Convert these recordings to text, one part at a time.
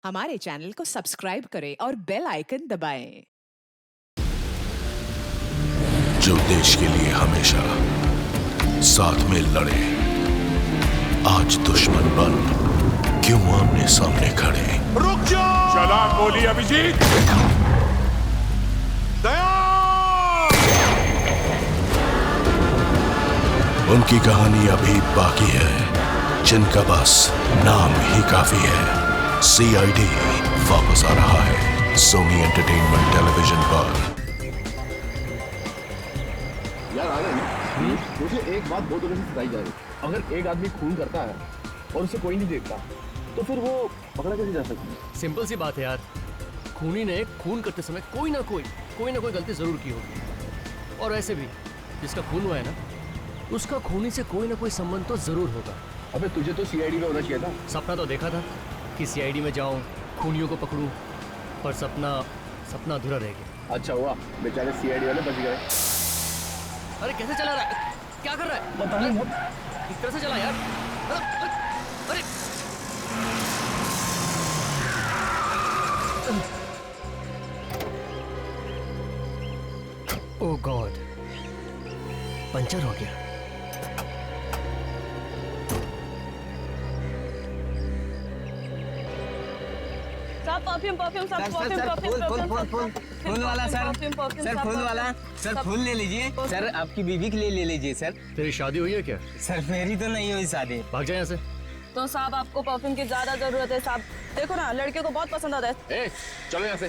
हमारे चैनल को सब्सक्राइब करें और बेल आइकन दबाएं। जो देश के लिए हमेशा साथ में लड़े, आज दुश्मन बन क्यों आमने सामने खड़े। रुक जाओ! चला गोली अभिजीत! दया! उनकी कहानी अभी बाकी है, जिनका बस नाम ही काफी है। CID वापस आ रहा है सोनी एंटरटेनमेंट टेलीविजन पर। यार आनंद, मुझे एक बात बहुत दिनों से बताई जा रही है। अगर एक आदमी खून करता है और उसे कोई नहीं देखता तो फिर वो पकड़ा कैसे जा सकता है? सिंपल सी बात है यार, खूनी ने खून करते समय कोई ना कोई गलती जरूर की होगी। और ऐसे भी जिसका खून हुआ है ना, उसका खूनी से कोई ना कोई संबंध तो जरूर होगा। अबे तुझे तो CID में होना चाहिए था। सपना तो देखा था कि CID में जाऊं, खूनियों को पकड़ूं, पर सपना अधूरा रह गया। अच्छा हुआ बेचारे CID वाले बच गए। अरे कैसे चला रहा है? क्या कर रहा है? पता नहीं इस तरह से चला यार। अरे ओह गॉड, पंचर हो गया। फूल वाला सर, फूल वाला सर, फूल ले लीजिए सर, आपकी बीवी के लिए ले लीजिए सर। तेरी शादी हुई है क्या? सर मेरी तो नहीं हुई शादी। भाग जाए यहाँ से। तो साहब आपको परफ्यूम की ज्यादा जरूरत है साहब, देखो ना लड़के को बहुत पसंद आता है। ए, चलो यहाँ से।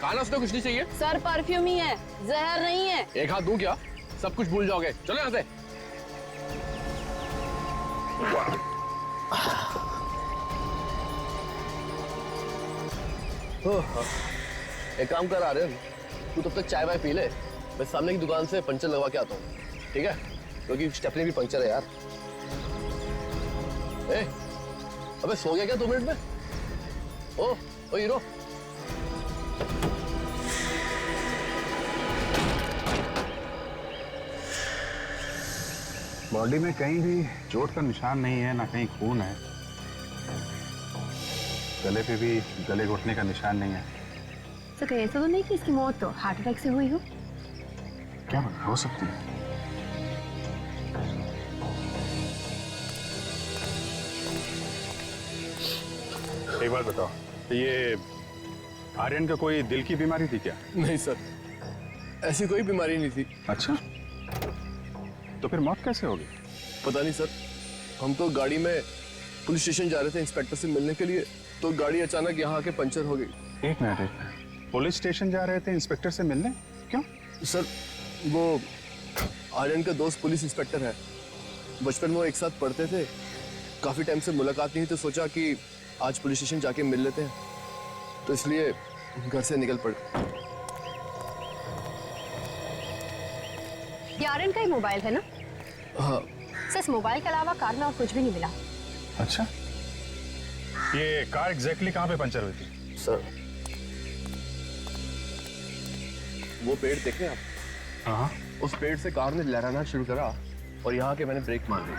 खाना उसने कुछ नहीं चाहिए। सर परफ्यूम ही है, जहर नहीं है। एक हाथ दूं क्या? सब कुछ भूल जाओगे। चलो यहाँ से। एक काम कर, आ रहे तू तब तक चाय वाय पी ले, मैं सामने की दुकान से पंचर लगवा के आता हूँ, ठीक है? क्योंकि स्टेपनी भी पंचर है यार। ए, अबे सो गया क्या 2 मिनट में? ओ हीरो, बॉडी में कहीं भी चोट का निशान नहीं है, ना कहीं खून है। गले पे भी गले घुटने का निशान नहीं है। सर कहीं ऐसा तो नहीं कि इसकी मौत तो हार्ट अटैक से हुई हो? क्या पता, हो सकती है। एक बात बताओ, ये आर्यन का कोई दिल की बीमारी थी क्या? नहीं सर, ऐसी कोई बीमारी नहीं थी। अच्छा, तो फिर मौत कैसे होगी? पता नहीं सर, हम तो गाड़ी में पुलिस स्टेशन जा रहे थे इंस्पेक्टर से मिलने के लिए, तो गाड़ी अचानक यहाँ आके पंचर हो गई। एक मिनट, पुलिस स्टेशन जा रहे थे इंस्पेक्टर से मिलने? क्यों? सर वो आर्यन का दोस्त पुलिस इंस्पेक्टर है, बचपन में वो एक साथ पढ़ते थे, काफी टाइम से मुलाकात नहीं, तो सोचा कि आज पुलिस स्टेशन जाके मिल लेते हैं, तो इसलिए घर से निकल पड़े। ये आर्यन का ही मोबाइल है ना? हाँ सर इस मोबाइल के अलावा कार में और कुछ भी नहीं मिला। अच्छा, ये कार एग्जैक्टली कहाँ पे पंचर हुई थी? सर, वो पेड़ देखे आप? हाँ, उस पेड़ से कार ने लहराना शुरू करा और यहाँ के मैंने ब्रेक मार दी।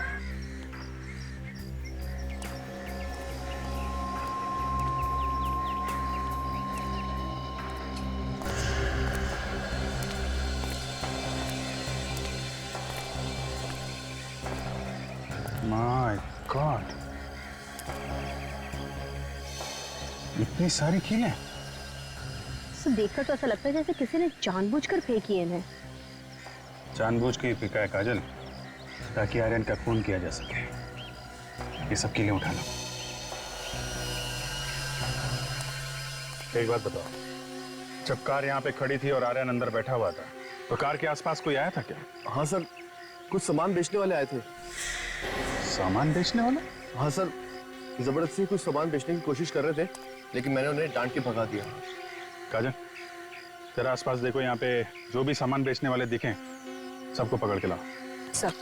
माय गॉड, इतनी सारी कीलें। सर देखकर तो ऐसा लगता है जैसे किसी ने जानबूझकर फेंकी है इन्हें। जानबूझ के फेंका है काजल, ताकि आर्यन का खून किया जा सके। ये सब कीलें उठा लो। एक बात बताओ, जब कार यहाँ पे खड़ी थी और आर्यन अंदर बैठा हुआ था, तो कार के आसपास कोई आया था क्या? हाँ सर, कुछ सामान बेचने वाले आए थे। सामान बेचने वाला? हाँ सर, जबरदस्ती कुछ सामान बेचने की कोशिश कर रहे थे, लेकिन मैंने उन्हें डांट के भगा दिया। काजल, तेरा आसपास देखो, यहाँ पे जो भी सामान बेचने वाले दिखें सबको पकड़ के लाओ। सर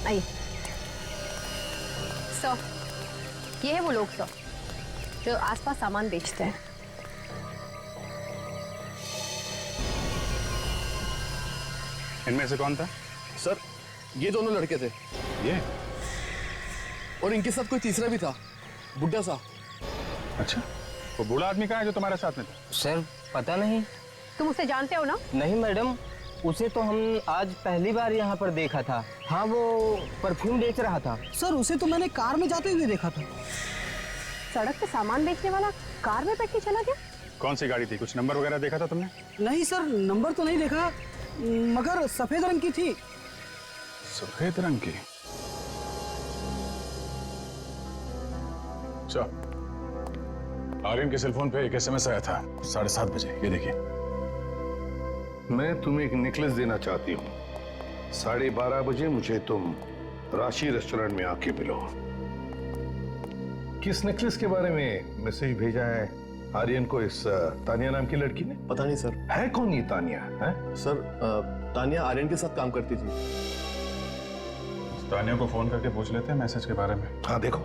आइए। सर ये है वो लोग सर जो आसपास सामान बेचते हैं। इनमें से कौन था? सर ये दोनों लड़के थे। ये और इनके साथ कोई तीसरा भी था, बुड्ढा सा। अच्छा, वो बूढ़ा आदमी कहाँ है जो तुम्हारे साथ में था? सर पता नहीं। तुम उसे जानते हो ना? नहीं मैडम, उसे तो हम आज पहली बार यहाँ पर देखा था। हाँ, वो परफ्यूम बेच रहा था। सर उसे तो मैंने कार में जाते हुए देखा था। सड़क पे सामान बेचने वाला कार में बैठ के चला गया? कौन सी गाड़ी थी? कुछ नंबर वगैरह देखा था तुमने? नहीं सर, नंबर तो नहीं देखा, मगर सफेद रंग की थी। सफेद रंग की? अच्छा, आर्यन के सेलफोन पे एक एसएमएस आया था 7:30 बजे, ये देखिए। मैं तुम्हें एक नेकलेस देना चाहती हूँ। 12:30 बजे मुझे तुम राशि रेस्टोरेंट में आके मिलो। किस नेकलेस के बारे में मैसेज भेजा है आर्यन को इस तानिया नाम की लड़की ने? पता नहीं सर। है कौन ये तानिया? है सर, तानिया आर्यन के साथ काम करती थी। तानिया को फोन करके पूछ लेते हैं मैसेज के बारे में। हाँ देखो।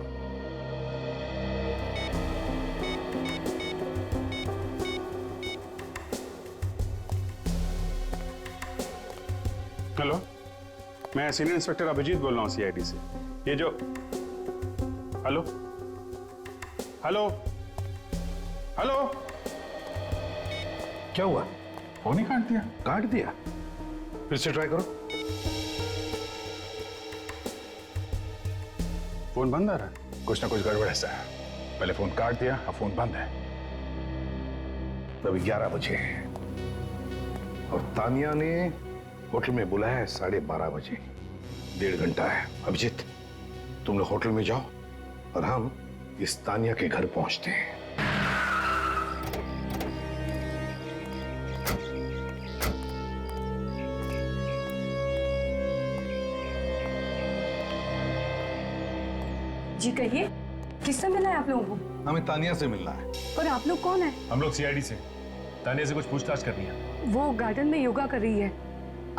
हेलो, मैं सीनियर इंस्पेक्टर अभिजीत बोल रहा हूँ सीआईडी से। ये जो हेलो हेलो हेलो, क्या हुआ? फोन ही काट दिया। काट दिया? फिर से ट्राई करो। फोन बंद आ रहा है, कुछ ना कुछ गड़बड़ ऐसा है। पहले फोन काट दिया, अब फोन बंद है। अभी 11 बजे और तानिया ने होटल में बुलाया है 12:30 बजे। 1.5 घंटा है। अभिजीत, तुम लोग होटल में जाओ और हम इस तानिया के घर पहुंचते हैं। जी कहिए, किससे मिला है आप लोगों को? हमें तानिया से मिलना है। और आप लोग कौन है? हम लोग सीआईडी से। तानिया से कुछ पूछताछ करनी है। वो गार्डन में योगा कर रही है।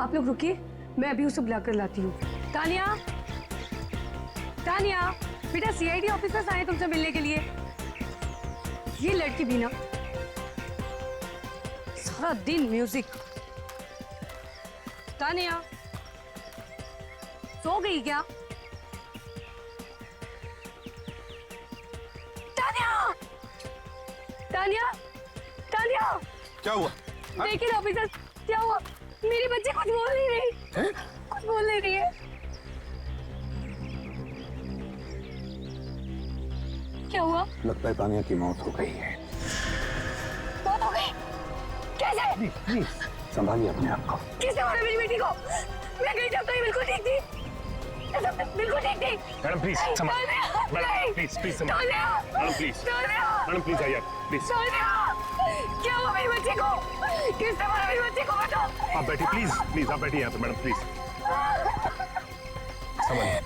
आप लोग रुकिए, मैं अभी उसे बुला कर लाती हूँ। तानिया, तानिया, बेटा सीआईडी ऑफिसर्स आए तुमसे मिलने के लिए। ये लड़की भी ना सारा दिन म्यूजिक। तानिया, सो गई क्या? तानिया, तानिया, तानिया, क्या हुआ? देखिए ना ऑफिसर, क्या हुआ? मेरी बच्ची कुछ बोल नहीं रही। कुछ बोल नहीं रही है। क्या हुआ? लगता है तानिया की मौत हो गई है। मौत हो गई? कैसे? प्लीज संभालिए अपने आप को। किसने मारा मेरी बेटी को? मैं गई जब तो ये बिल्कुल ठीक थी। बिल्कुल ठीक थी। Madam please madam please madam please आइए प्लीज। क्या हुआ मेरी बच्ची को? किसने मारा मेरी बच्ची को? बताओ। आप बैठिए प्लीज आप बैठिए यहाँ पे मैडम प्लीज। संभालिए।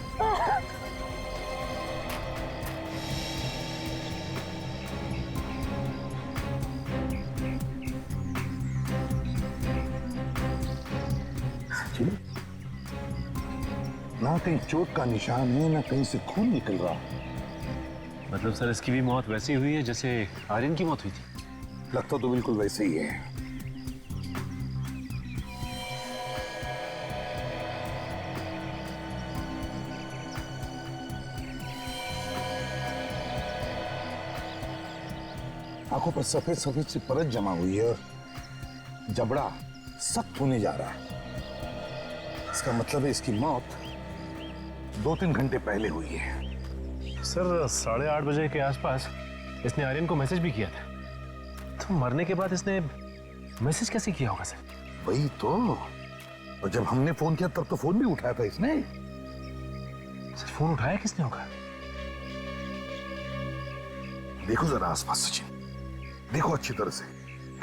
ना कहीं चोट का निशान है, ना कहीं से खून निकल रहा। मतलब सर इसकी भी मौत वैसी हुई है जैसे आर्यन की मौत हुई थी? लगता तो बिल्कुल वैसे ही है। आंखों पर सफेद सफेद सी परत जमा हुई है और जबड़ा सख्त होने जा रहा है। इसका मतलब है इसकी मौत 2-3 घंटे पहले हुई है। सर 8:30 बजे के आसपास इसने आर्यन को मैसेज भी किया था, तो मरने के बाद इसने मैसेज कैसे किया होगा सर? वही तो। और जब हमने फोन किया तब तो फोन भी उठाया था इसने। सर फोन उठाया किसने होगा? देखो जरा आसपास सचिन, देखो अच्छी तरह से,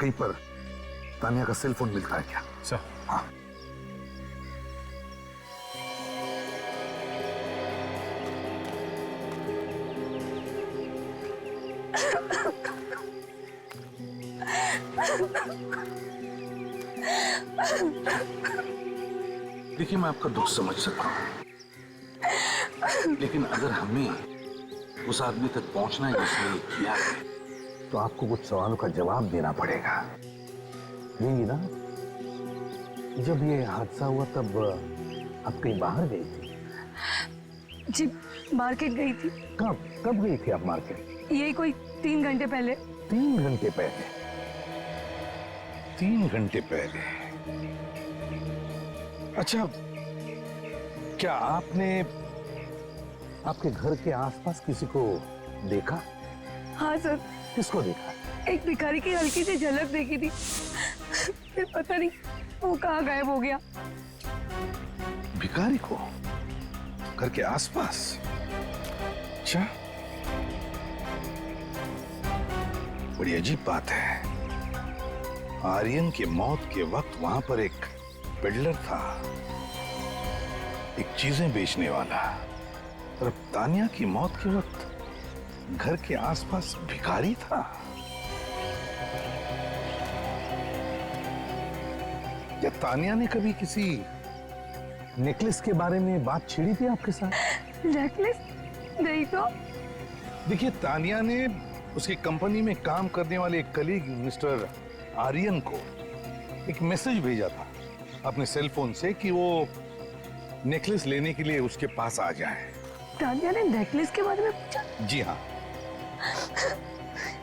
कहीं पर तानिया का सेल फोन मिलता है क्या? सर हाँ। देखिए मैं आपका दुख समझ सकता हूं, लेकिन अगर हमें उस आदमी तक पहुंचना है जिसने ये किया है, तो आपको कुछ सवालों का जवाब देना पड़ेगा। यही ना, जब ये हादसा हुआ तब आप कहीं बाहर गई थी? जी मार्केट गई थी। कब कब गई थी आप मार्केट? यही कोई 3 घंटे पहले। 3 घंटे पहले? 3 घंटे पहले? अच्छा, क्या आपने आपके घर के आसपास किसी को देखा? हाँ सर, किसको देखा? एक भिखारी की हल्की सी झलक देखी थी, फिर पता नहीं वो कहाँ गायब हो गया। भिखारी को घर के आसपास? अच्छा, बड़ी अजीब बात है। आर्यन की मौत के वक्त वहां पर एक पेडलर था, एक चीजें बेचने वाला, और अब तानिया की मौत के वक्त घर के आसपास भिखारी था। क्या तानिया ने कभी किसी नेकलेस के बारे में बात छेड़ी थी आपके साथ? नेकलेस? नहीं तो। देखिए, तानिया ने उसकी कंपनी में काम करने वाले एक कलीग मिस्टर आर्यन को एक मैसेज भेजा था अपने सेल फोन से कि वो नेकलेस लेने के लिए उसके पास आ जाए। तानिया ने नेकलेस के बारे में पूछा? जी हाँ।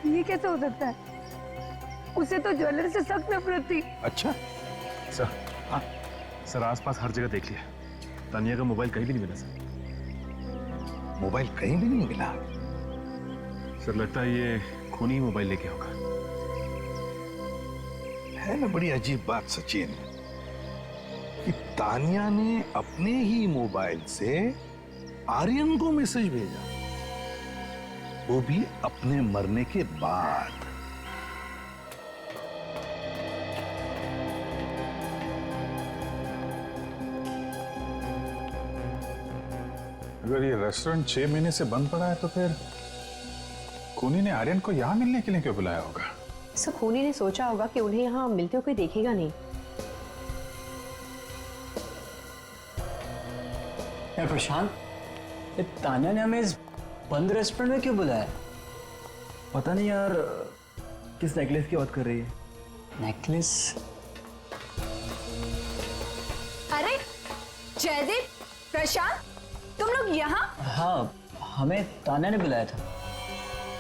ये कैसे हो सकता है? उसे तो ज्वेलरी से सख्त नफरत थी। अच्छा सर, हाँ सर, आसपास हर जगह देख लिया, तानिया का मोबाइल कहीं भी नहीं मिला सर। मोबाइल कहीं भी नहीं मिला? सर लगता है ये खूनी मोबाइल लेके होगा। है ना बड़ी अजीब बात सचिन, कि तानिया ने अपने ही मोबाइल से आर्यन को मैसेज भेजा, वो भी अपने मरने के बाद। अगर ये रेस्टोरेंट 6 महीने से बंद पड़ा है तो फिर खूनी ने आर्यन को यहाँ मिलने के लिए क्यों बुलाया होगा? सर, खूनी ने सोचा होगा कि उन्हें यहाँ मिलते हुए कोई देखेगा नहीं। यार प्रशांत, ये तान्या ने हमें इस बंद रेस्टोरेंट में क्यों बुलाया? पता नहीं यार, किस नेकलेस की बात कर रही है? नेकलेस? अरे जयदीप, प्रशांत, तुम लोग यहाँ? हाँ, हमें तान्या ने बुलाया था।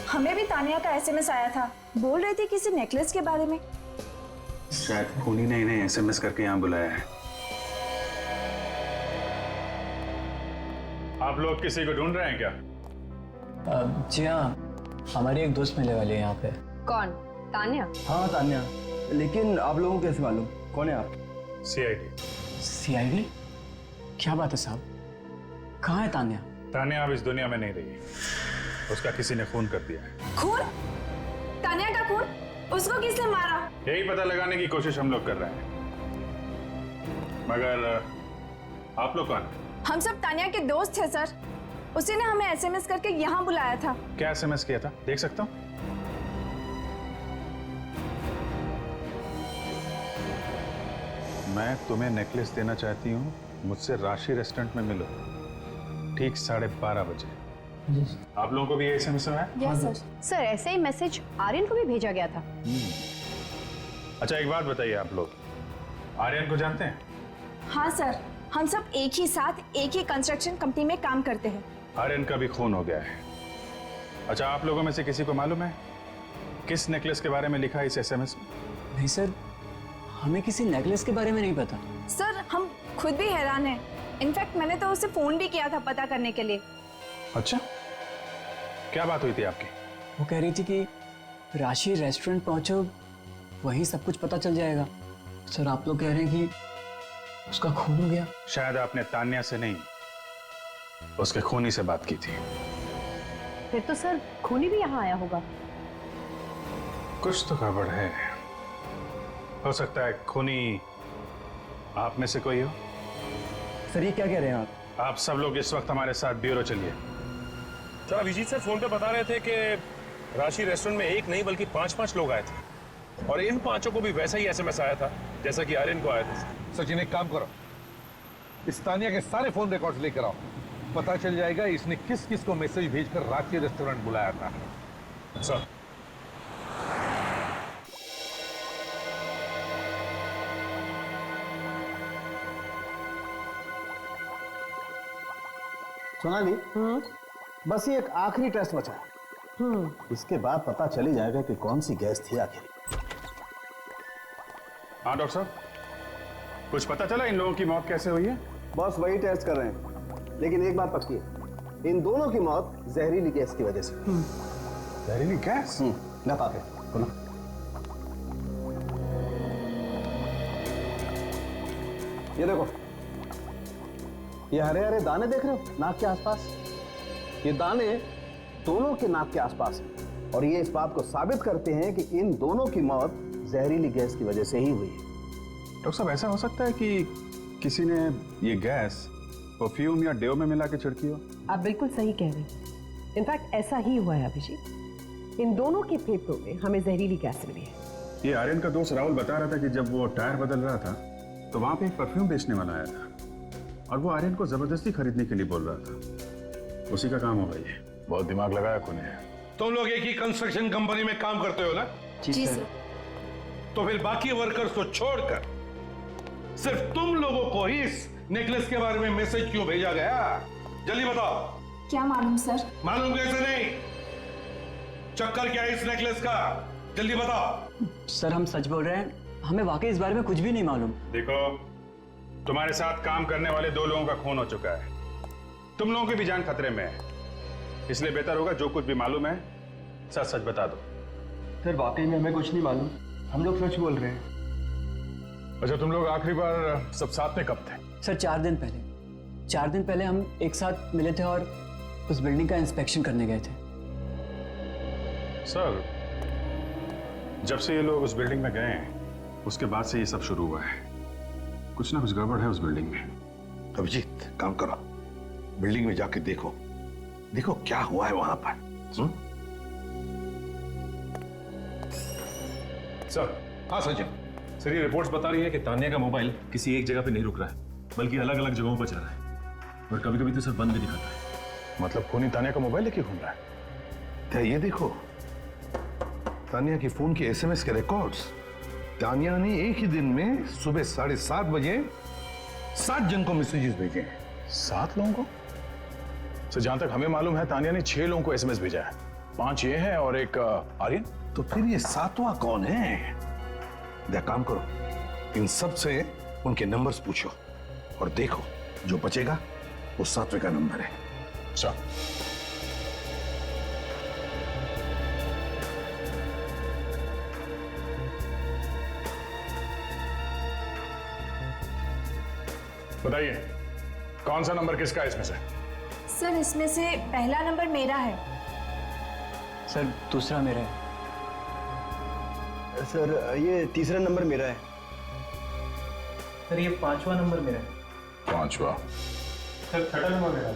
हमें भी तानिया का एसएमएस आया था, बोल रहे थे किसी नेकलेस के बारे में। शायद खूनी ने इन्हें एसएमएस करके यहाँ बुलाया है। आप लोग किसी को ढूंढ रहे हैं क्या? जी हाँ, हमारी एक दोस्त मिलने वाली है यहाँ पे। कौन? तान्या? हाँ तान्या, लेकिन आप लोगों को कैसे मालूम? कौन है आप? सीआईडी। सीआईडी? क्या बात है साहब, कहाँ है तान्या? तान्या अब इस दुनिया में नहीं रही, उसका किसी ने खून कर दिया है। खून? तानिया का खून? उसको किसने मारा? यही पता लगाने की कोशिश हम लोग कर रहे हैं। मगर आप लोग कौन? हम सब तानिया के दोस्त हैं सर। उसी ने हमें एसएमएस करके यहाँ बुलाया था। क्या एसएमएस किया था, देख सकता हूँ? मैं तुम्हें नेकलेस देना चाहती हूँ, मुझसे राशि रेस्टोरेंट में मिलो ठीक 12:30 बजे। आप लोगों को भी ये एसएमएस है? Yes sir. सर, ऐसे ही मैसेज आर्यन को भी भेजा गया था। अच्छा एक बात बताइए, आप लोग आर्यन को जानते हैं? हाँ सर, हम सब एक ही साथ एक ही कंस्ट्रक्शन कंपनी में काम करते हैं। आर्यन का भी खून हो गया है। अच्छा, आप लोगों में से किसी को मालूम है किस नेकलेस के बारे में लिखा है इस एसएमएस में? नहीं सर, हमें किसी नेकलेस के बारे में नहीं पता। सर, हम खुद भी हैरान हैं। इनफैक्ट मैंने तो उसे फोन भी किया था पता करने के लिए। अच्छा, क्या बात हुई थी आपकी? वो कह रही थी कि राशि रेस्टोरेंट पहुंचो, वहीं सब कुछ पता चल जाएगा। सर, आप लोग कह रहे हैं कि उसका खून हो गया? शायद आपने तान्या से नहीं, उसके खूनी से बात की थी। फिर तो सर खूनी भी यहाँ आया होगा। कुछ तो गड़बड़ है। हो सकता है खूनी आप में से कोई हो। सर, ये क्या कह रहे हैं आप? आप सब लोग इस वक्त हमारे साथ ब्यूरो चलिए। सर, अभिजीत सर फोन पे बता रहे थे कि राशि रेस्टोरेंट में एक नहीं बल्कि 5-5 लोग आए थे, और इन 5 को भी वैसा ही एसएमएस आया था जैसा कि आर्यन को आया था। सचिन, एक काम करो, इस तानिया के सारे फोन रिकॉर्ड्स लेकर आओ, पता चल जाएगा इसने किस किस को मैसेज भेजकर राशि रेस्टोरेंट बुलाया था। सर, सोनाली, बस ये एक आखिरी टेस्ट बचा है। इसके बाद पता चल ही जाएगा कि कौन सी गैस थी आखिर। हाँ डॉक्टर साहब, कुछ पता चला इन लोगों की मौत कैसे हुई है? बस वही टेस्ट कर रहे हैं, लेकिन एक बात पक्की है, इन दोनों की मौत जहरीली गैस की वजह से। जहरीली गैस? ना पाके सुनो। ये देखो, ये हरे हरे दाने देख रहे हो नाक के आसपास? ये दाने दोनों के नाक के आसपास हैं और ये इस बात को साबित करते हैं कि इन दोनों की मौत जहरीली गैस की वजह से ही हुई है। डॉक्टर साहब, ऐसा हो सकता है कि किसी ने ये गैस परफ्यूम या डेओ में मिला के छिड़की हो? आप बिल्कुल सही कह रहे हैं। इनफैक्ट ऐसा ही हुआ है अभिजीत। इन दोनों के फेफड़ों में हमें जहरीली गैस मिली है। ये आर्यन का दोस्त राहुल बता रहा था कि जब वो टायर बदल रहा था तो वहां पे एक परफ्यूम बेचने वाला आया था और वो आर्यन को जबरदस्ती खरीदने के लिए बोल रहा था। उसी का काम होगा ये। बहुत दिमाग लगाया कोने। तुम लोग एक ही कंस्ट्रक्शन कंपनी में काम करते हो ना? जी सर। तो फिर बाकी वर्कर्स को छोड़कर सिर्फ तुम लोगों को ही इस नेकलेस के बारे में मैसेज क्यों भेजा गया? जल्दी बताओ। क्या मालूम सर। मालूम कैसे नहीं? चक्कर क्या है इस नेकलेस का? जल्दी बताओ। सर हम सच बोल रहे हैं, हमें वाकई इस बारे में कुछ भी नहीं मालूम। देखो, तुम्हारे साथ काम करने वाले 2 लोगों का खून हो चुका है। तुम लोगों की भी जान खतरे में है, इसलिए बेहतर होगा जो कुछ भी मालूम है सच सच बता दो। सर वाकई में हमें कुछ नहीं मालूम, हम लोग सच बोल रहे हैं। अच्छा, तुम लोग आखिरी बार सब साथ में कब थे? सर 4 दिन पहले। 4 दिन पहले हम एक साथ मिले थे और उस बिल्डिंग का इंस्पेक्शन करने गए थे। सर, जब से ये लोग उस बिल्डिंग में गए हैं उसके बाद से ये सब शुरू हुआ है। कुछ ना कुछ गड़बड़ है उस बिल्डिंग में। अभिजीत, काम करो, बिल्डिंग में जाके देखो, देखो क्या हुआ है वहां पर। सर। हाँ सचिन। सर, ये रिपोर्ट्स बता रही है कि तान्या का मोबाइल किसी एक जगह पे नहीं रुक रहा है, बल्कि अलग अलग जगहों पर चल रहा है और कभी कभी तो सर बंद भी दिखाता है। मतलब खूनी तान्या का मोबाइल लेके घूम रहा है? क्या ये देखो, तान्या की फोन के एसएमएस के रिकॉर्ड्स। तान्या ने एक ही दिन में सुबह 7:30 बजे 7 जन को मैसेजेस भेजे हैं। 7 लोगों को? सर, जहां तक हमें मालूम है तान्या ने 6 लोगों को एसएमएस भेजा है। 5 ये है और एक आर्यन। तो फिर ये 7वां कौन है? देख, काम करो, इन सब से उनके नंबर्स पूछो और देखो जो बचेगा वो 7वें का नंबर है। अच्छा। बताइए, कौन सा नंबर किसका है इसमें से? सर इसमें से पहला नंबर मेरा है। सर दूसरा मेरा है। सर ये तीसरा नंबर मेरा है। सर ये 5वां नंबर मेरा है। 5वां? सर 6ठा नंबर मेरा है।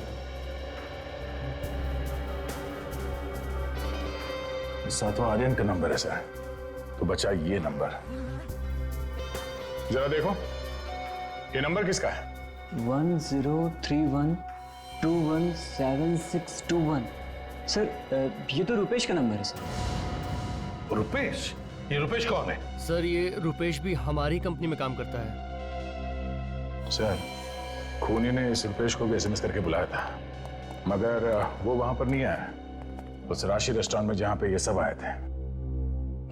7वां आर्यन का नंबर है सर। तो बचा ये नंबर। जरा देखो, ये नंबर किसका है? 1031217621। सर ये तो रुपेश का नंबर है सर। रुपेश? ये रुपेश कौन है? सर ये रुपेश भी हमारी कंपनी में काम करता है। सर, खूनी ने इस रुपेश को भी एसएमएस करके बुलाया था, मगर वो वहां पर नहीं आया, उस राशि रेस्टोरेंट में जहां पे ये सब आए थे।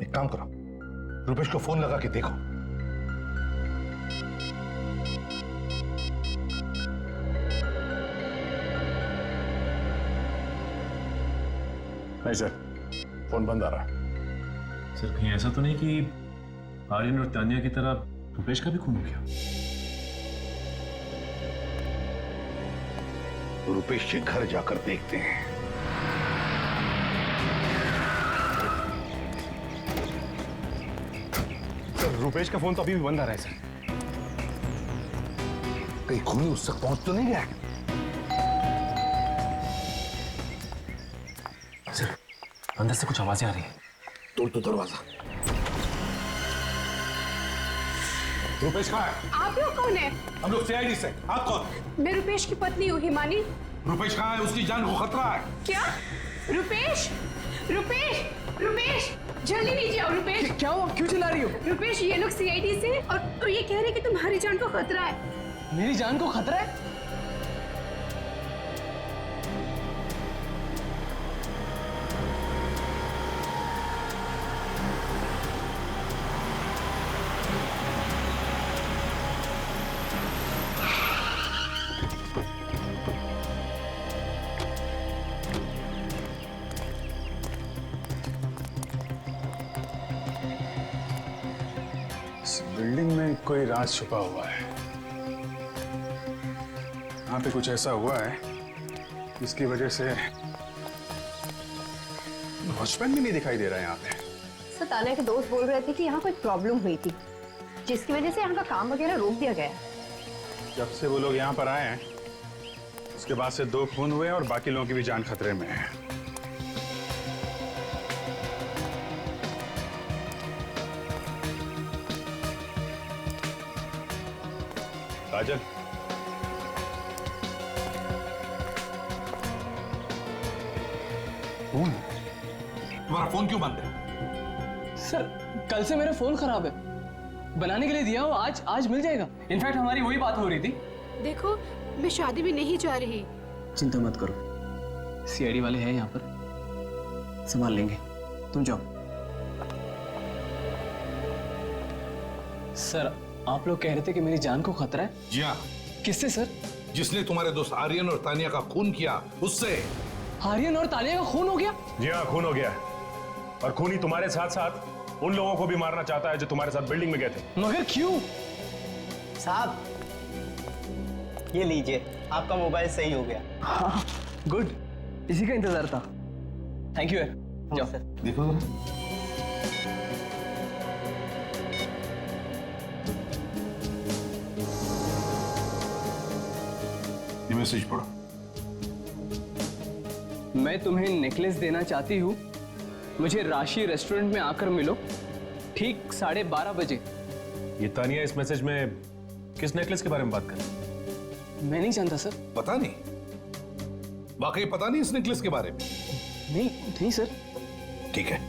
एक काम करो, रुपेश को फोन लगा के देखो। नहीं सर, फोन बंद आ रहा है। सर, कहीं ऐसा तो नहीं कि आर्यन और तान्या की तरह रुपेश का भी खून हो गया? रुपेश के घर जाकर देखते हैं। सर, रुपेश का फोन तो अभी भी बंद आ रहा है सर। कहीं खूनी उस तक पहुंच तो नहीं गया? सर, अंदर से कुछ आवाजें आ रही हैं। तोड़ तो दरवाजा। रुपेश कहाँ है? आप लोग कौन है? हम लोग सीआईडी से। आप कौन? मैं रुपेश की पत्नी हूँ हिमानी। रुपेश कहाँ है? उसकी जान को खतरा है। क्या? रुपेश? रुपेश? रुपेश जल्दी नीचे आओ। रुपेश क्या हुआ? क्यों चिल्ला रही हो? रुपेश, ये लोग सीआईडी से और ये कह रहे हैं कि तुम्हारी जान को खतरा है। मेरी जान को खतरा है? इस बिल्डिंग में कोई राज छुपा हुआ है। यहाँ पे कुछ ऐसा हुआ है जिसकी वजह से वॉचमैन भी नहीं दिखाई दे रहा है यहाँ पे। सर तान्या के दोस्त बोल रहे थे कि यहाँ कोई प्रॉब्लम हुई थी जिसकी वजह से यहाँ का काम वगैरह रोक दिया गया। जब से वो लोग यहाँ पर आए हैं उसके बाद से 2 खून हुए और बाकी लोगों की भी जान खतरे में है। काजल, तुम्हारा फोन क्यों बंद है? सर कल से मेरा फोन खराब है, बनाने के लिए दिया हो, आज मिल जाएगा। इनफैक्ट हमारी वही बात हो रही थी। देखो मैं शादी में नहीं जा रही। चिंता मत करो, सीआईडी वाले हैं यहाँ पर, संभाल लेंगे, तुम जाओ। सर आप लोग कह रहे थे कि मेरी जान को खतरा है। जी हाँ। किससे सर? जिसने तुम्हारे दोस्त आर्यन और तानिया का खून किया उससे। आर्यन और तानिया का खून हो गया? जी हाँ, खून हो गया है। और खूनी तुम्हारे साथ साथ उन लोगों को भी मारना चाहता है जो तुम्हारे साथ बिल्डिंग में गए थे। मगर क्यों? साहब ये लीजिए, आपका मोबाइल सही हो गया। हाँ गुड, इसी का इंतजार था। Thank you. जाओ सर। देखो ये मैसेज पढ़ो। मैं तुम्हें नेकलेस देना चाहती हूँ, मुझे राशि रेस्टोरेंट में आकर मिलो ठीक 12:30 बजे। ये तानिया इस मैसेज में किस नेकलेस के बारे में बात कर रही है? मैं नहीं जानता सर। पता नहीं, वाकई पता नहीं इस नेकलेस के बारे में? नहीं सर। ठीक है,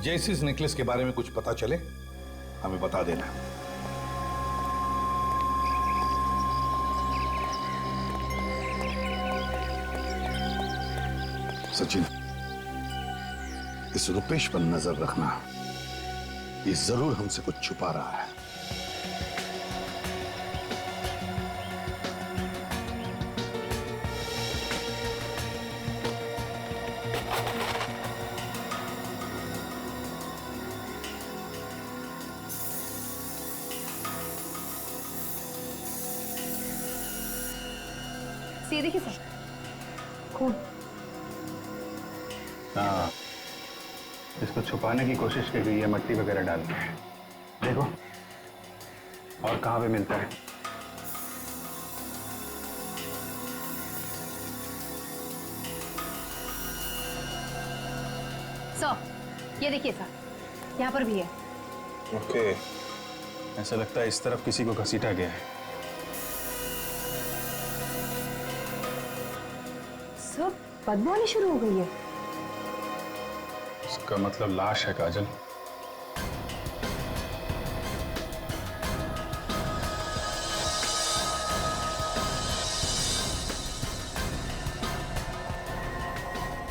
जैसे इस नेकलेस के बारे में कुछ पता चले हमें बता देना। सचिन, इस रुपेश पर नजर रखना, ये जरूर हमसे कुछ छुपा रहा है। ये देखिए सर, खून। हाँ, इसको छुपाने की कोशिश की गई है मट्टी वगैरह डाल के। देखो और कहाँ पे मिलता है। सर ये देखिए सर, यहाँ पर भी है। ओके, ऐसा लगता है इस तरफ किसी को घसीटा गया है। सर बदबू आनी शुरू हो गई है। इसका मतलब लाश है काजल।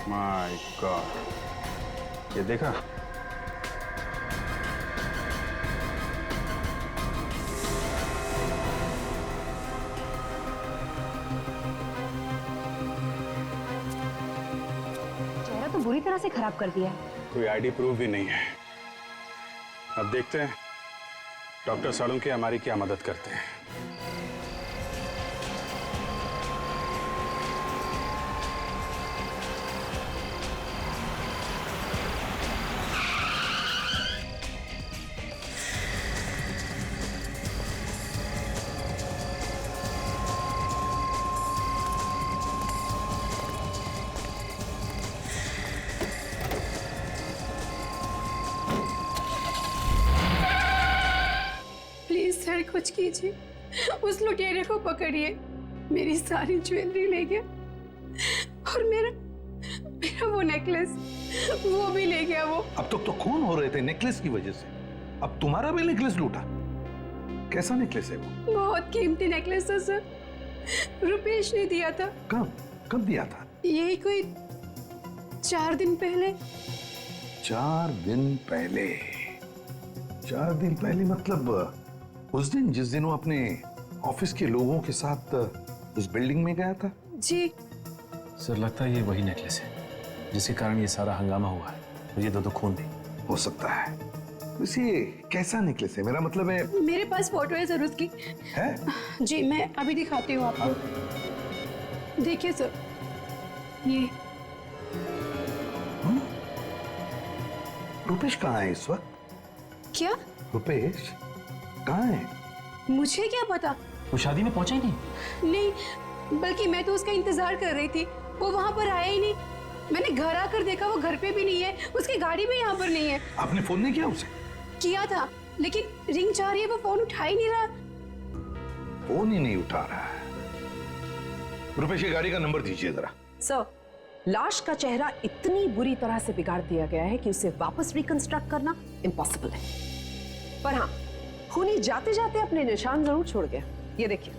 माय गॉड, ये देखा? चेहरा तो बुरी तरह से खराब कर दिया है। कोई आईडी प्रूफ भी नहीं है। अब देखते हैं डॉक्टर सालुंके हमारी क्या मदद करते हैं। सर कुछ कीजिए, उस लुटेरे को पकड़िए। मेरी सारी ज्वेलरी ले गया और मेरा वो नेकलेस वो भी ले गया। वो अब तक तो खून हो रहे थे नेकलेस की वजह से, अब तुम्हारा भी नेकलेस लूटा। कैसा नेकलेस है वो? बहुत कीमती नेकलेस था सर, रुपेश ने दिया था। कब दिया था? यही कोई 4 दिन पहले। 4 दिन पहले? 4 दिन पहले मतलब उस दिन जिस दिन वो अपने ऑफिस के लोगों के साथ उस बिल्डिंग में गया था? जी सर, लगता है ये वही नेकलेस है जिसके कारण ये सारा हंगामा हुआ है और ये दो खून भी। हो सकता है, वैसे ये कैसा नेकलेस है? मेरा मतलब है मेरे पास फोटो है सर उसकी। है? जी मैं अभी दिखाती हूँ आपको। देखिए सर, ये रुपेश कहाँ है इस वक्त? क्या? रुपेश कहाँ है? मुझे क्या पता। वो शादी में पहुंचा ही नहीं? नहीं, बल्कि मैं तो उसका इंतजार कर रही थी, वो वहां पर आया ही नहीं। मैंने घर आकर देखा वो घर पे भी नहीं है, उसकी गाड़ी भी यहाँ पर नहीं है। आपने फोन नहीं किया उसे? किया था, लेकिन रिंग जा रही है, वो फोन उठा ही नहीं रहा। फोन ही नहीं उठा रहा है। रुपेश की गाड़ी का नंबर दीजिए जरा। सर, लाश का चेहरा इतनी बुरी तरह से बिगाड़ दिया गया है कि उसे वापस रिकंस्ट्रक्ट करना इम्पॉसिबल है। पर हाँ, खूनी जाते जाते अपने निशान जरूर छोड़ गया। ये देखिए,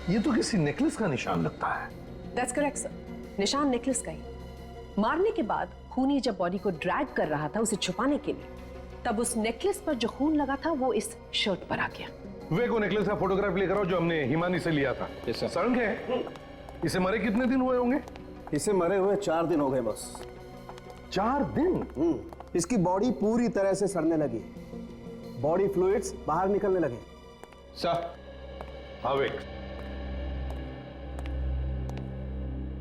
ये तो किसी नेकलेस का निशान लगता है। दैट्स करेक्ट सर, निशान नेकलेस का ही। मारने के बाद खूनी जब बॉडी को ड्रैग कर रहा था उसे छुपाने के लिए, तब उस नेकलेस पर जो खून लगा था वो इस शर्ट पर आ गया। वे को नेकलेस का फोटोग्राफ लेकर आओ जो हमने हिमानी से लिया था। सड़क है। इसे मरे कितने दिन हुए होंगे? इसे मरे हुए 4 दिन हो गए बस। 4 दिन? इसकी बॉडी पूरी तरह से सड़ने लगी, बॉडी फ्लूइड्स बाहर निकलने लगे। सर, हाँ वेक।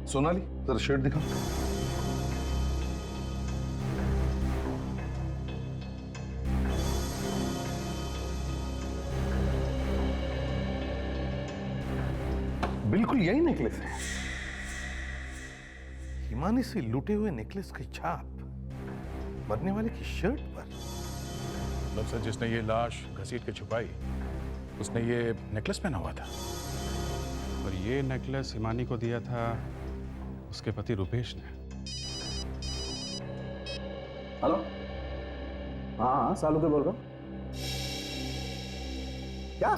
सोनाली जरा शर्ट दिखा। बिल्कुल यही नेकलेस है। हिमानी से लूटे हुए नेकलेस की छाप मरने वाले की शर्ट पर। मतलब सर, जिसने ये लाश घसीट के छुपाई उसने ये नेकलेस पहना हुआ था, और ये नेकलेस हिमानी को दिया था उसके पति रुपेश ने। हेलो, हाँ सालू के बोल रहा हूँ। क्या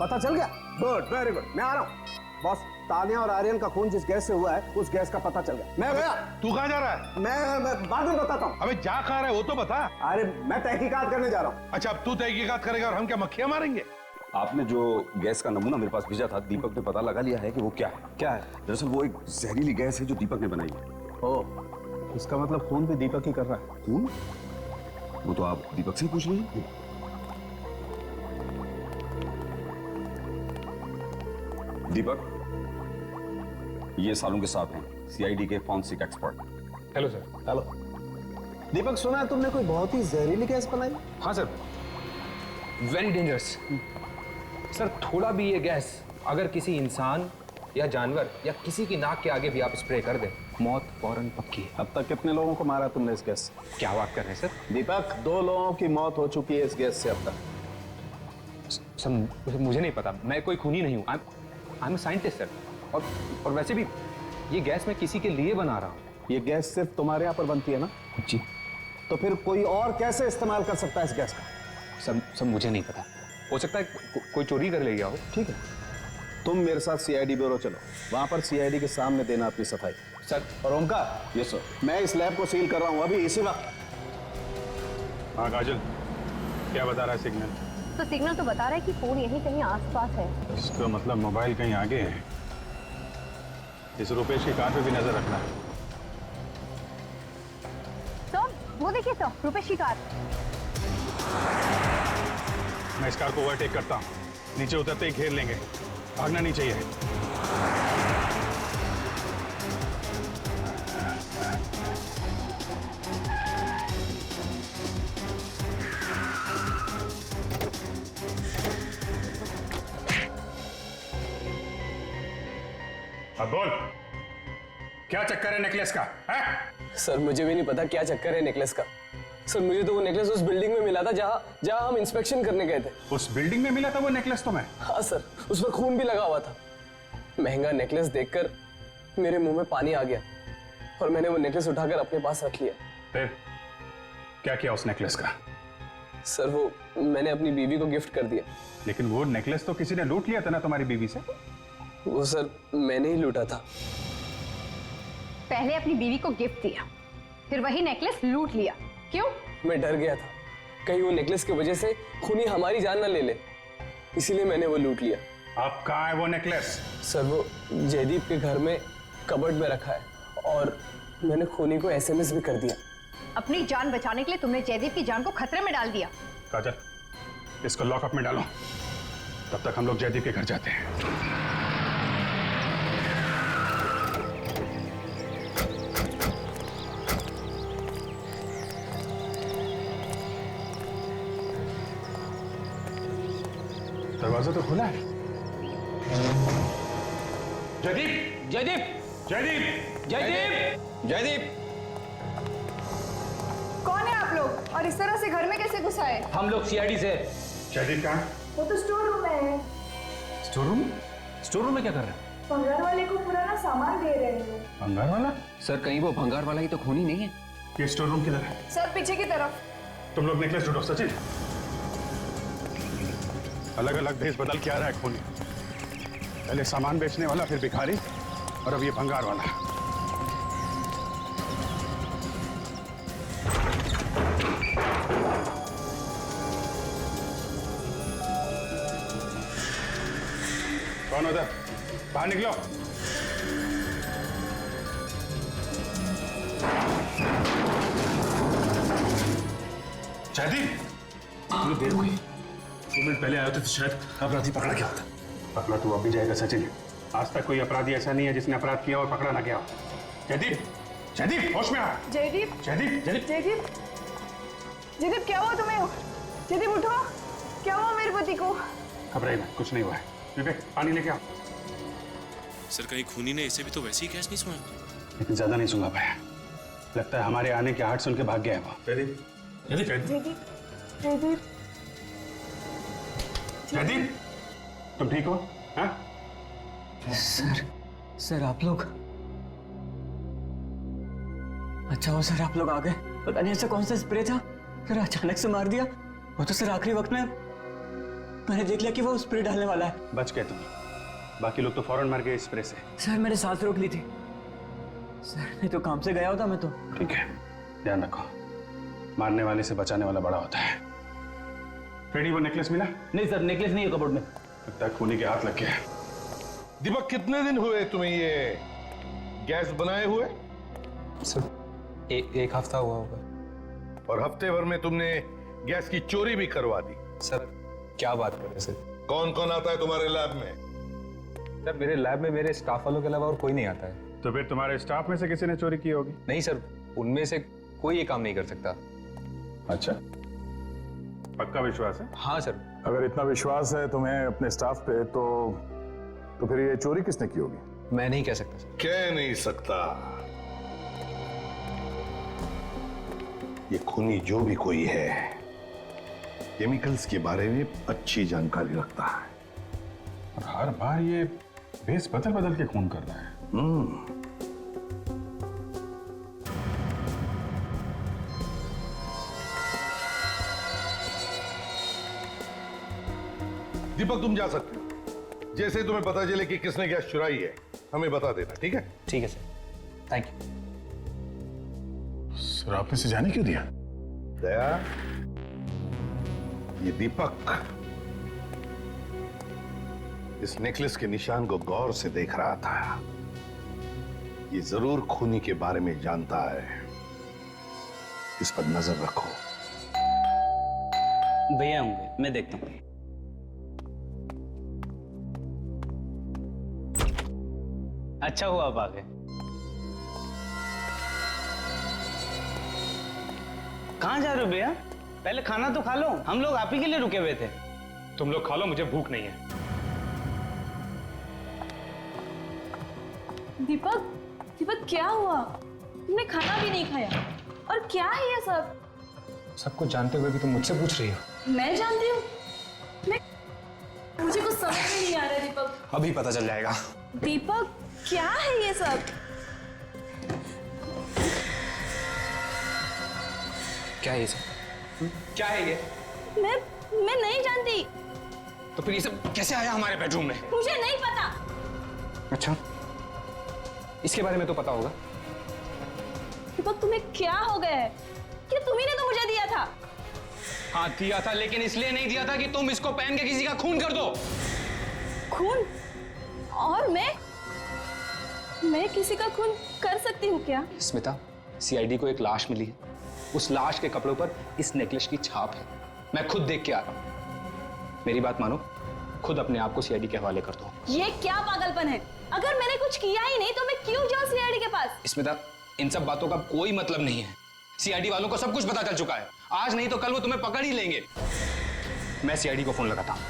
पता चल गया? गुड, वेरी गुड, मैं आ रहा हूँ। बॉस, तानिया और आर्यन का खून जिस गैस से हुआ है उस गैस का पता चल गया। मैं गया। तू कहाँ जा रहा है? मैं बाद में बताता हूँ। अबे जा कहाँ रहा है वो तो बता। अरे मैं तहकीकात करने जा रहा हूँ। अच्छा, अब तू तहकीकात करेगा और हम क्या मक्खियां मारेंगे? आपने जो गैस का नमूना मेरे पास भेजा था, दीपक ने पता लगा लिया है कि वो क्या है। क्या है? दरअसल वो एक जहरीली गैस है जो दीपक ने बनाई है। ओह, इसका मतलब खून भी दीपक ही कर रहा है। खून? वो तो आप दीपक से ही पूछ लीजिए। दीपक, ये सालों के साथ हैं, सीआईडी के forensic expert. Hello sir. Hello Deepak, सुना है तुमने कोई बहुत ही जहरीली गैस बनाई? हाँ सर, वेरी डेंजरस सर। थोड़ा भी ये गैस अगर किसी इंसान या जानवर या किसी की नाक के आगे भी आप स्प्रे कर दें, मौत फौरन पक्की है। अब तक कितने लोगों को मारा तुमने इस गैस से? क्या बात कर रहे हैं सर? दीपक, 2 लोगों की मौत हो चुकी है इस गैस से अब तक। सर मुझे नहीं पता, मैं कोई खूनी नहीं हूँ। I am scientist sir. और वैसे भी ये गैस मैं किसी के लिए बना रहा हूँ। ये गैस सिर्फ तुम्हारे यहाँ पर बनती है ना? जी। तो फिर कोई और कैसे इस्तेमाल कर सकता है इस गैस का? सब मुझे नहीं पता, हो सकता है कोई चोरी कर ले गया हो। ठीक है, तुम मेरे साथ सीआईडी ब्यूरो चलो, वहां पर सीआईडी के सामने देना अपनी सफाई। सर। और ओमकार, यस सर, मैं इस लैब को सील कर रहा हूँ अभी इसी वक्त। हाँ काजल, क्या बता रहा है सिग्नल? तो सिग्नल तो बता रहा है कि फोन यहीं कहीं आसपास है। इसका मतलब मोबाइल कहीं आगे है। इस रुपेश की कार पे भी नजर रखना है। तो वो देखिए तो रुपेश की कार। मैं इस कार को ओवरटेक करता हूँ, नीचे उतरते ही घेर लेंगे, भागना नहीं चाहिए। अब बोल, क्या चक्कर है नेकलेस का? है? सर मुझे भी नहीं पता क्या चक्कर है नेकलेस का। सर मुझे तो वो नेकलेस उस बिल्डिंग में मिला था जहाँ हम इंस्पेक्शन करने गए थे। उस बिल्डिंग में मिला था वो नेकलेस तुम्हें? हाँ सर, उस पर खून भी लगा हुआ था। महंगा नेकलेस देखकर मेरे मुंह में पानी आ गया और मैंने वो नेकलेस उठाकर अपने पास रख लिया। फिर क्या किया उस नेकलेस का? सर वो मैंने अपनी बीवी को गिफ्ट कर दिया। लेकिन वो नेकलेस तो किसी ने लूट लिया था ना तुम्हारी बीवी से? वो सर मैंने ही लूटा था। पहले अपनी बीवी को गिफ्ट दिया, फिर वही नेकलेस लूट लिया। क्यों? मैं डर गया था कहीं वो नेकलेस की वजह से खूनी हमारी जान ना ले ले, इसीलिए मैंने वो लूट लिया। अब कहाँ है वो नेकलेस? सर वो जयदीप के घर में कबर्ड में रखा है और मैंने खूनी को एसएमएस भी कर दिया। अपनी जान बचाने के लिए तुमने जयदीप की जान को खतरे में डाल दिया। काजल, इसको लॉकअप में डालो, तब तक हम लोग जयदीप के घर जाते हैं। दरवाजा तो खुला है। जयदीप, जयदीप, जयदीप, जयदीप, जयदीप। कौन है आप लोग और इस तरह से घर में कैसे घुस आए? हम लोग सीआईडी से। जयदीप कहाँ? वो तो स्टोर रूम में है। Store room? स्टोर रूम में क्या कर रहे हैं? भंगार वाले को पुराना सामान दे रहे हैं। भंगार वाला? सर कहीं वो भंगार वाला ही तो खूनी नहीं है? ये स्टोर रूम किधर है? सर पीछे की तरफ। तुम लोग नेकलेस ढूंढो। सचिन, अलग अलग भेष बदल के आ रहा है खूनी। पहले सामान बेचने वाला, फिर भिखारी, और अब ये भंगार वाला। कौन उधर? बाहर निकलो। जयदीप, थोड़ी देर हुई। 2 मिनट पहले आए होते तो शायद अपराधी पकड़ा गया होता। पकड़ा तो वापिस जाएगा सचिन। आज तक कोई अपराधी ऐसा नहीं है जिसने अपराध किया और पकड़ा ना गया हो। जयदीप, जयदीप, होश में आ। जयदीप, जयदीप, जयदीप, जयदीप, जयदीप क्या हुआ तुम्हें? जयदीप उठो, क्या हुआ मेरे पति को? घबराइए मत, कुछ नहीं हुआ है। विवेक, पानी लेके आओ। सर कहीं खूनी ने इसे भी तो वैसे ही कैच नहीं सुना? लेकिन ज्यादा नहीं सुना पाया। लगता है हमारे आने के आहट सुन के भाग गया है वो। जयदीप, जयदीप, जयदीप, जयदीप, जयदीप, तुम ठीक हो? हाँ? सर आप लोग, अच्छा हो सर आप लोग आ गए। पता नहीं ऐसा कौन सा स्प्रे था, सर अचानक से मार दिया। वो तो सर आखिरी वक्त में मैंने देख लिया कि वो स्प्रे डालने वाला है। बच गए तुम, बाकी लोग तो फौरन मर गए स्प्रे से। सर मैंने सांस रोक ली थी सर, नहीं तो काम से गया होता मैं तो। ठीक है, ध्यान रखो, मारने वाले से बचाने वाला बड़ा होता है। फ्रेडी, वो नेकलेस मिला? नहीं सर, नेकलेस नहीं है कपबोर्ड में। लगता है खूनी के हाथ लग गया। दीपक, कितने दिन हुए तुम्हें ये गैस बनाए हुए? सर एक हफ्ता हुआ होगा। और हफ्ते भर में तुमने गैस की चोरी भी करवा दी। सर क्या बात कर रहे हैं सर? कौन कौन आता है तुम्हारे लैब में? सर मेरे लैब में मेरे स्टाफ वालों के अलावा और कोई नहीं आता है। तो फिर तुम्हारे स्टाफ में से किसी ने चोरी की होगी? नहीं सर, उनमें से कोई ये काम नहीं कर सकता। अच्छा, पक्का विश्वास है? हाँ सर। अगर इतना विश्वास है तुम्हें अपने स्टाफ पे, तो फिर ये चोरी किसने की होगी? मैं नहीं कह सकता सर। कह नहीं सकता। ये खूनी जो भी कोई है, केमिकल्स के बारे में अच्छी जानकारी रखता है। और हर बार ये भेस बदल बदल के खून कर रहा है। दीपक, तुम जा सकते हो। जैसे तुम्हें पता चले कि किसने गैस चुराई है, हमें बता देना, ठीक है? ठीक है सर, थैंक यू। सर आपने से जाने क्यों दिया? दया, ये दीपक इस नेकलेस के निशान को गौर से देख रहा था। ये जरूर खूनी के बारे में जानता है, इस पर नजर रखो। भैया होंगे, मैं देखता हूँ। अच्छा हुआ आप आ गए। कहाँ जा रहे हो भैया? पहले खाना तो खा लो, हम लोग आप ही के लिए रुके हुए थे। तुम लोग खा लो, मुझे भूख नहीं है। दीपक, दीपक क्या हुआ? तुमने खाना भी नहीं खाया और क्या है ये सब? सब कुछ जानते हुए भी तुम मुझसे पूछ रही हो? मैं जानती हूँ, मुझे कुछ समझ में नहीं आ रहा है दीपक। अभी पता चल जाएगा। दीपक क्या है ये सब? क्या है ये सब? क्या है ये? मैं नहीं जानती। तो फिर ये सब कैसे आया हमारे बेडरूम में? मुझे नहीं पता। अच्छा, इसके बारे में तो पता होगा। दीपक तुम्हें क्या हो गया है? कि तुम्ही ने तो मुझे दिया था। हाँ दिया था, लेकिन इसलिए नहीं दिया था कि तुम इसको पहन के किसी का खून कर दो। खून? और मैं मैं किसी का खून कर सकती हूँ क्या? स्मिता, सीआईडी को एक लाश मिली है। उस लाश के कपड़ों पर इस नेकलेस की छाप है। मैं खुद देख के आ रहा हूँ। मेरी बात मानो, खुद अपने आप को सीआईडी के हवाले कर दो। ये क्या पागलपन है? अगर मैंने कुछ किया ही नहीं तो मैं क्यों जाऊँ सीआईडी के पास? स्मिता, इन सब बातों का कोई मतलब नहीं है। सीआईडी वालों को सब कुछ पता चल चुका है। आज नहीं तो कल वो तुम्हें पकड़ ही लेंगे। मैं सीआईडी को फोन लगाता हूँ।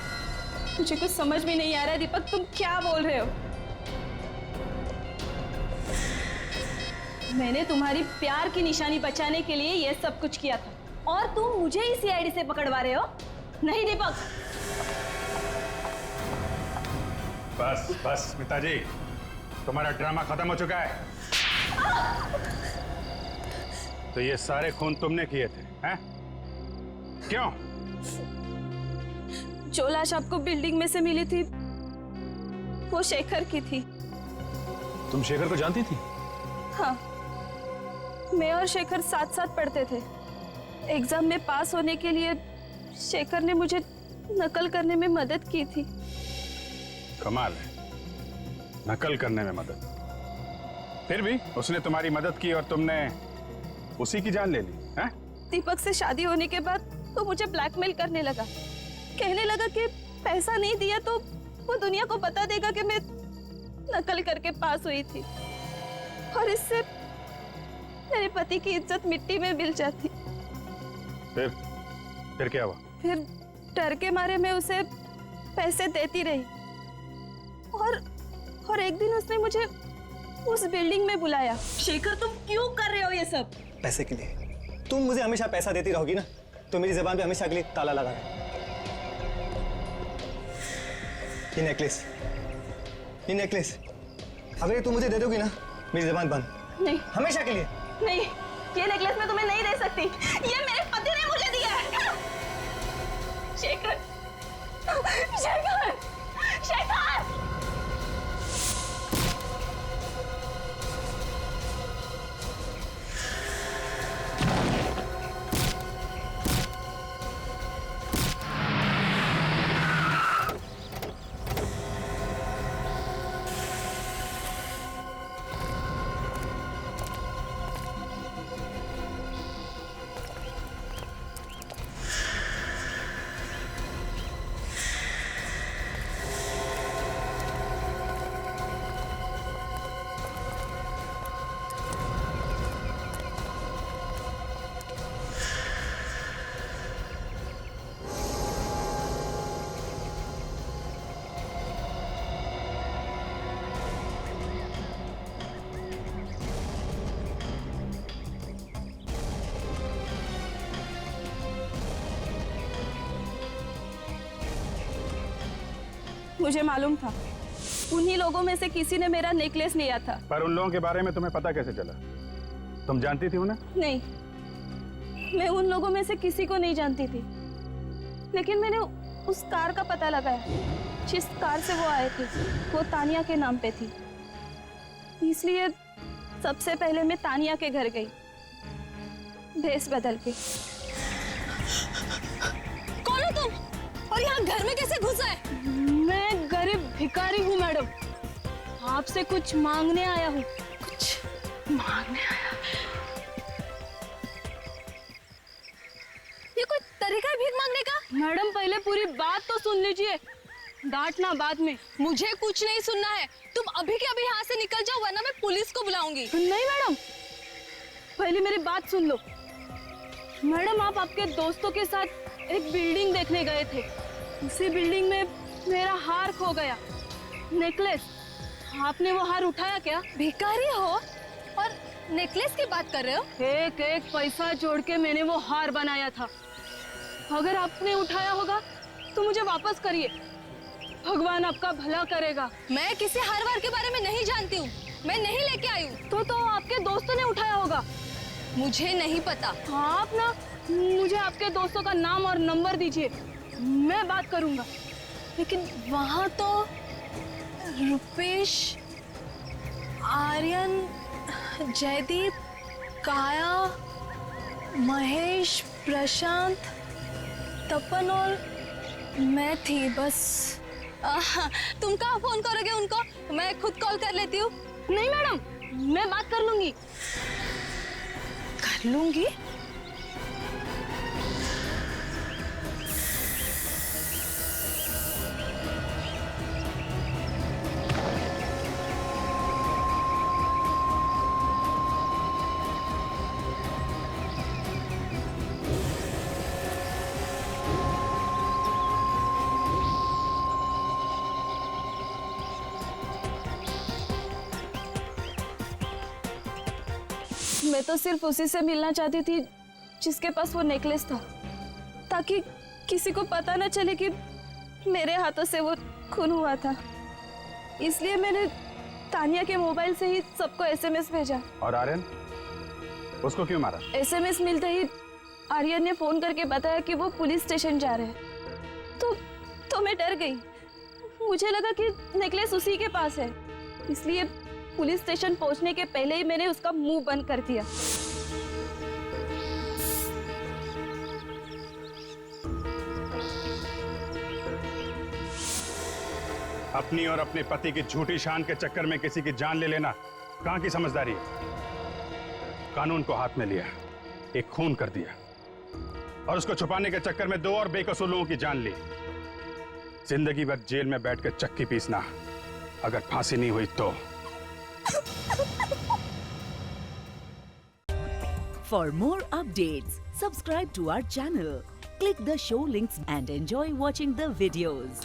मुझे कुछ समझ में नहीं आ रहा है दीपक, तुम क्या बोल रहे हो? मैंने तुम्हारी प्यार की निशानी बचाने के लिए ये सब कुछ किया था और तुम मुझे ही सीआईडी से पकड़वा रहे हो? नहीं दीपक। बस बस स्मिता जी, तुम्हारा ड्रामा खत्म हो चुका है। तो ये सारे खून तुमने किए थे, हैं? क्यों? जो लाश आपको बिल्डिंग में से मिली थी वो शेखर की थी। तुम शेखर को जानती थी? हाँ, मैं और शेखर साथ साथ पढ़ते थे। एग्जाम में पास होने के लिए शेखर ने मुझे नकल करने में मदद की थी। कमाल है, नकल करने में मदद। फिर भी उसने तुम्हारी मदद की और तुमने उसी की जान ले ली, हैं? दीपक से शादी होने के बाद वो मुझे ब्लैकमेल करने लगा। कहने लगा कि पैसा नहीं दिया तो वो दुनिया को बता देगा कि मैं नकल करके पास हुई थी और इससे मेरे पति की इज्जत मिट्टी में मिल जाती। फिर क्या हुआ? फिर डर के मारे मैं उसे पैसे देती रही और एक दिन उसने मुझे उस बिल्डिंग में बुलाया। शेखर, तुम क्यों कर रहे हो ये सब? पैसे के लिए। तुम मुझे हमेशा पैसा देती रहोगी ना, तो मेरी ज़बान पे हमेशा के लिए ताला लगा है। ये नेकलेस अगर ये तुम मुझे दे दोगी ना, मेरी ज़बान बंद। नहीं, हमेशा के लिए नहीं। ये नेकलेस मैं तुम्हें नहीं दे सकती। ये मेरे पति ने मुझे दिया है। शेखर, शेखर, शेखर! मुझे मालूम था उन्हीं लोगों में से किसी ने मेरा नेकलेस लिया था। पर उन लोगों के बारे में तुम्हें पता कैसे चला? तुम जानती थी उन्हें? नहीं, मैं उन लोगों में से किसी को नहीं जानती थी, लेकिन मैंने उस कार का पता लगाया। जिस कार से वो आए थे वो तानिया के नाम पे थी, इसलिए सबसे पहले मैं तानिया के घर गई भेस बदल के। कौन हो तुम और यहाँ घर में कैसे घुसा है? मैं गरीब भिखारी हूँ मैडम, आपसे कुछ मांगने आया हूँ। कुछ मांगने आया? ये कोई तरीका है भीख मांगने का? मैडम पहले पूरी बात तो सुन लीजिए, डांटना बाद में। मुझे कुछ नहीं सुनना है, तुम अभी के अभी यहाँ से निकल जाओ वरना मैं पुलिस को बुलाऊंगी। नहीं मैडम, पहले मेरी बात सुन लो। मैडम, आप आपके दोस्तों के साथ एक बिल्डिंग देखने गए थे। उसी बिल्डिंग में मेरा हार खो गया, नेकलेस। आपने वो हार उठाया क्या? भिखारी हो और नेकलेस की बात कर रहे हो? एक एक पैसा जोड़ के मैंने वो हार बनाया था। अगर आपने उठाया होगा तो मुझे वापस करिए, भगवान आपका भला करेगा। मैं किसी हार वार के बारे में नहीं जानती हूँ, मैं नहीं लेके आई हूँ। तो आपके दोस्तों ने उठाया होगा। मुझे नहीं पता। आप ना मुझे आपके दोस्तों का नाम और नंबर दीजिए, मैं बात करूंगा। लेकिन वहां तो रुपेश, आर्यन, जयदीप, काया, महेश, प्रशांत, तपन और मैं थी बस। तुम कहाँ फोन करोगे उनको? मैं खुद कॉल कर लेती हूँ। नहीं मैडम, मैं बात कर लूंगी। कर लूंगी? मैं तो सिर्फ उसी से मिलना चाहती थी जिसके पास वो नेकलेस था, ताकि किसी को पता न चले कि मेरे हाथों से वो खून हुआ था। इसलिए मैंने तानिया के मोबाइल से ही सबको एसएमएस भेजा। और आर्यन, उसको क्यों मारा? एसएमएस मिलते ही आर्यन ने फोन करके बताया कि वो पुलिस स्टेशन जा रहे हैं। तो मैं डर गई। मुझे लगा कि नेकलेस उसी के पास है, इसलिए पुलिस स्टेशन पहुंचने के पहले ही मैंने उसका मुंह बंद कर दिया। अपनी और अपने पति की झूठी शान के चक्कर में किसी की जान ले लेना कहां की समझदारी है? कानून को हाथ में लिया, एक खून कर दिया और उसको छुपाने के चक्कर में 2 और बेकसूर लोगों की जान ली। जिंदगी भर जेल में बैठकर चक्की पीसना, अगर फांसी नहीं हुई तो। For more updates, subscribe to our channel, click the show links and enjoy watching the videos.